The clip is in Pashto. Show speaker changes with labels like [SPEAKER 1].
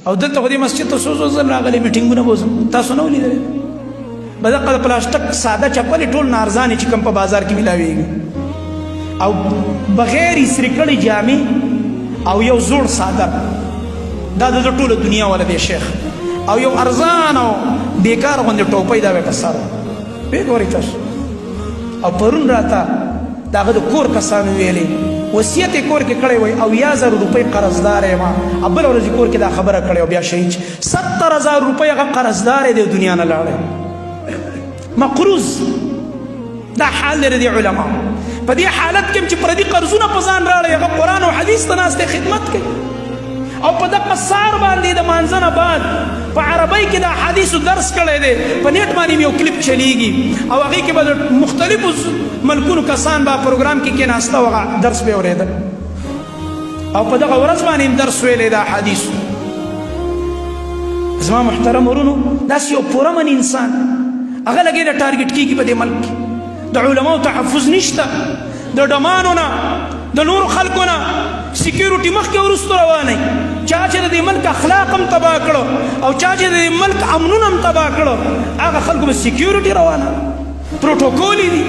[SPEAKER 1] او دلته خو دې مسجد ته څو ځل راغلی میټینګونه به وسم تاسو نه ولیدلی به دغه د پلاسټک ساده چپلې ټول نه ارزانې چې کوم په بازار کې میلاویږي او بغیر استري کړې جامې او یو زوړ څادر دا د ټوله دنیا والا دی شیخ او یو ارزان او بیکار غوندې ټوپۍ دا به په سر وی ګورئ تاسو او پرون راته د هغه د کور کسانو ویلې وصیت یې کور کې کړی وی 80,000 روپۍ قرضدار یم ما بله ورځ کور کې دا خبره کړې او بیا شهید 70,000 روپۍ هغه قرضدار دی د دنیا نه لاړی مقروض دا حال لري د علماء په دې حالت کې چې پردي قرضونه په ځان راړی هغه قرآن او حدیث ته ناست خدمت کوي او په دغه سار باندې د مانځه نه بعد په عربۍ کې د احادیثو درس کړی دی په نیټ باندې یو کلیپ چلیږي او هغې کې به د مختلفو ملکونو کسان به پروګرام کې کېناسته او هغه درس به یې اورېده او په دغه ورځ باندې هم درس ویلی د احادیثو زما محترم ورونو داسې یو پوره من انسان هغه لګې د ټارګېټ کېږي په دې ملک کې د علماو تحفظ نشته د ډمانو نه د نورو خلکو نه سکیورټي مخکې وروستو روانئ چا چې د دې ملک اخلاق هم تباه کړو او چا چې د دې ملک امنون هم تباه کړو هغه خلکو به سکیورټي روانه پروټوکول دي